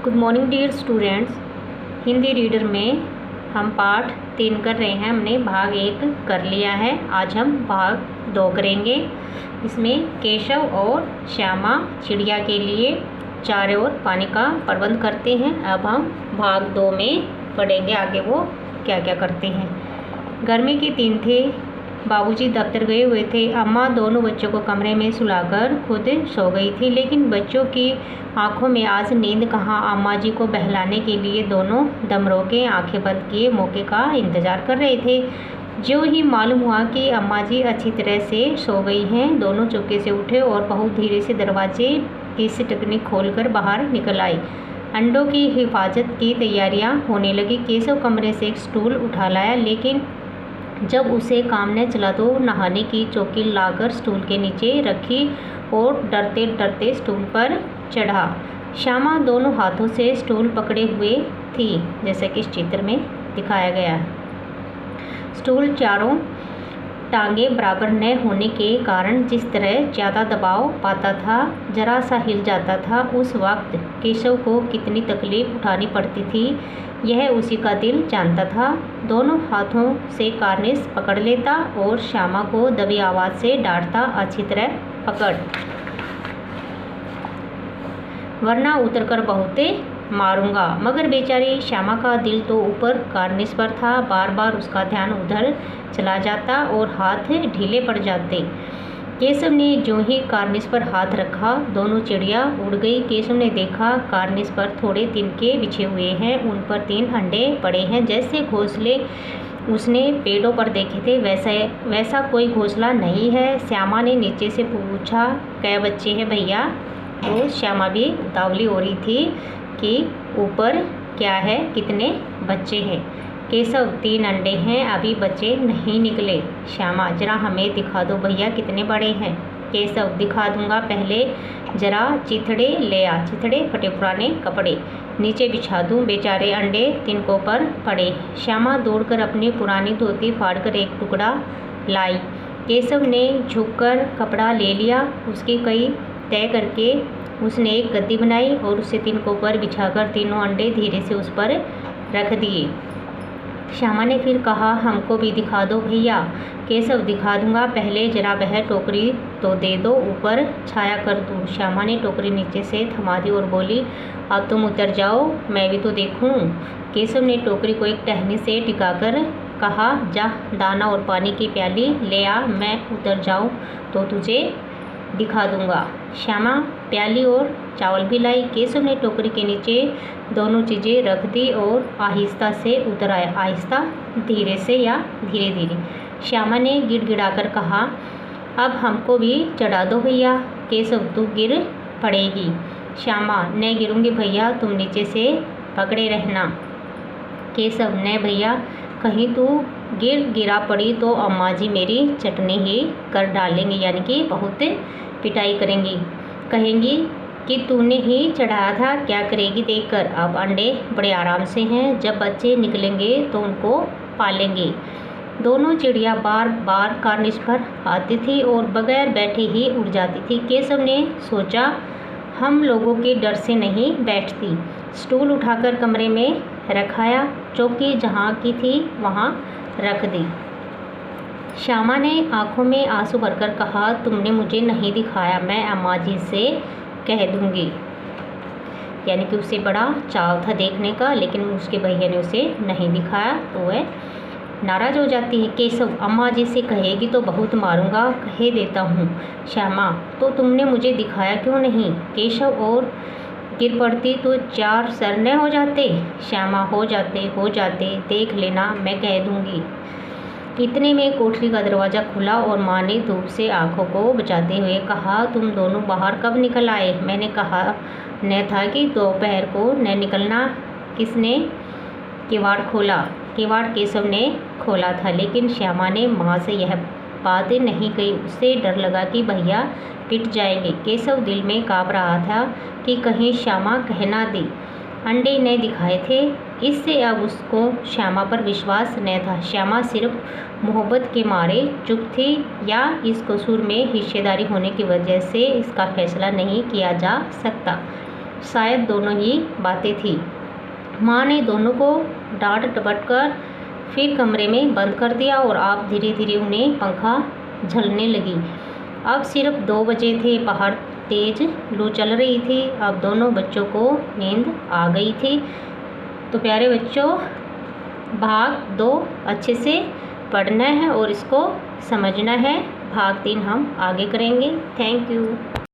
Good morning dear students. Hindi reader में हम पाठ 3 कर रहे हैं। हमने भाग 1 कर लिया है। आज हम भाग 2 करेंगे। इसमें केशव और श्यामा चिड़िया के लिए चारे और पानी का प्रबंध करते हैं। अब हम भाग 2 में पढ़ेंगे आगे वो क्या क्या करते हैं। गर्मी के दिन थे। बाबूजी दफ्तर गए हुए थे। अम्मा दोनों बच्चों को कमरे में सुलाकर खुद सो गई थी, लेकिन बच्चों की आंखों में आज नींद कहाँ। अम्मा जी को बहलाने के लिए दोनों दम रोके आंखें बंद किए मौके का इंतजार कर रहे थे। जो ही मालूम हुआ कि अम्मा जी अच्छी तरह से सो गई हैं, दोनों चुपके से उठे और बहुत धीरे से दरवाजे की सिटकनी खोलकर बाहर निकल आए। अंडों की हिफाजत की तैयारियां होने लगी। केशव कमरे से एक स्टूल उठा लाया, लेकिन जब उसे काम न चला तो नहाने की चौकी लाकर स्टूल के नीचे रखी और डरते डरते स्टूल पर चढ़ा। श्यामा दोनों हाथों से स्टूल पकड़े हुए थी, जैसे कि इस चित्र में दिखाया गया है। स्टूल चारों टांगे बराबर न होने के कारण जिस तरह ज़्यादा दबाव पाता था, जरा सा हिल जाता था, उस वक्त केशव को कितनी तकलीफ उठानी पड़ती थी यह उसी का दिल जानता था। दोनों हाथों से कार्निस पकड़ लेता और श्यामा को दबी आवाज़ से डांटता, अच्छी तरह पकड़ वरना उतरकर बहुत मारूंगा। मगर बेचारी श्यामा का दिल तो ऊपर कार्निस पर था। बार बार उसका ध्यान उधर चला जाता और हाथ ढीले पड़ जाते। केशव ने जो ही कार्निस पर हाथ रखा, दोनों चिड़िया उड़ गई। केशव ने देखा कार्निस पर थोड़े तिनके बिछे हुए हैं, उन पर 3 अंडे पड़े हैं, जैसे घोंसले उसने पेड़ों पर देखे थे वैसा कोई घोंसला नहीं है। श्यामा ने नीचे से पूछा, कै बच्चे हैं भैया? तो श्यामा भी उतावली हो रही थी कि ऊपर क्या है, कितने बच्चे हैं? केशव 3 अंडे हैं, अभी बच्चे नहीं निकले। श्यामा, जरा हमें दिखा दो भैया कितने बड़े हैं। केशव, दिखा दूंगा, पहले जरा चिथड़े ले आ। चिथड़े फटे पुराने कपड़े नीचे बिछा दूं, बेचारे अंडे तिनकों पर पड़े। श्यामा दौड़कर अपनी पुरानी धोती फाड़कर एक टुकड़ा लाई। केशव ने झुककर कपड़ा ले लिया। उसकी कई तय करके उसने एक गद्दी बनाई और उसे तिनकों पर बिछाकर तीनों अंडे धीरे से उस पर रख दिए। श्यामा ने फिर कहा, हमको भी दिखा दो भैया। केशव, दिखा दूंगा, पहले जरा वह टोकरी तो दे दो, ऊपर छाया कर दूं। श्यामा ने टोकरी नीचे से थमा दी और बोली, अब तुम उतर जाओ, मैं भी तो देखूं। केशव ने टोकरी को एक टहनी से टिकाकर कहा, जा दाना और पानी की प्याली ले आ, मैं उतर जाऊं तो तुझे दिखा दूंगा। श्यामा प्याली और चावल भी लाई। केशव ने टोकरी के नीचे दोनों चीज़ें रख दी और आहिस्ता से उतर आया। आहिस्ता, धीरे से या धीरे धीरे? श्यामा ने गिड़गिड़ाकर कहा, अब हमको भी चढ़ा दो भैया। केशव, तू गिर पड़ेगी। श्यामा, न गिरूंगी भैया, तुम नीचे से पकड़े रहना। केशव, न भैया, कहीं तू गिरा पड़ी तो अम्मा जी मेरी चटनी ही कर डालेंगी, यानी कि बहुत पिटाई करेंगी, कहेंगी कि तूने ही चढ़ाया था, क्या करेगी देखकर। अब अंडे बड़े आराम से हैं, जब बच्चे निकलेंगे तो उनको पालेंगे। दोनों चिड़िया बार बार कार्निस पर आती थी और बगैर बैठे ही उड़ जाती थी। केशव ने सोचा, हम लोगों के डर से नहीं बैठती। स्टूल उठाकर कमरे में रखाया, चौकी जहाँ की थी वहाँ रख दी। श्यामा ने आंखों में आंसू भरकर कहा, तुमने मुझे नहीं दिखाया, मैं अम्मा जी से कह दूंगी। यानी कि उसे बड़ा चाव था देखने का, लेकिन उसके भैया ने उसे नहीं दिखाया तो वह नाराज़ हो जाती है। केशव, अम्मा जी से कहेगी तो बहुत मारूंगा, कह देता हूँ। श्यामा, तो तुमने मुझे दिखाया क्यों नहीं? केशव, और गिर पड़ती तो 4 सर न हो जाते? श्यामा, हो जाते, देख लेना, मैं कह दूंगी। इतने में कोठरी का दरवाज़ा खुला और माँ ने धूप से आंखों को बचाते हुए कहा, तुम दोनों बाहर कब निकल आए? मैंने कहा न था कि दोपहर को न निकलना। किसने किवाड़ खोला? किवाड़ केशव ने खोला था, लेकिन श्यामा ने माँ से यह बात नहीं कही। उससे डर लगा कि भैया पिट जाएंगे। केशव दिल में काँप रहा था कि कहीं श्यामा कह ना दे अंडे न दिखाए थे। इससे अब उसको श्यामा पर विश्वास न था। श्यामा सिर्फ मोहब्बत के मारे चुप थी, या इस कसूर में हिस्सेदारी होने की वजह से इसका फैसला नहीं किया जा सकता। शायद दोनों ही बातें थी। माँ ने दोनों को डांट डपट कर फिर कमरे में बंद कर दिया और अब धीरे धीरे उन्हें पंखा झलने लगी। अब सिर्फ 2 बजे थे, बाहर तेज लू चल रही थी। अब दोनों बच्चों को नींद आ गई थी। तो प्यारे बच्चों, भाग 2 अच्छे से पढ़ना है और इसको समझना है। भाग 3 हम आगे करेंगे। Thank you.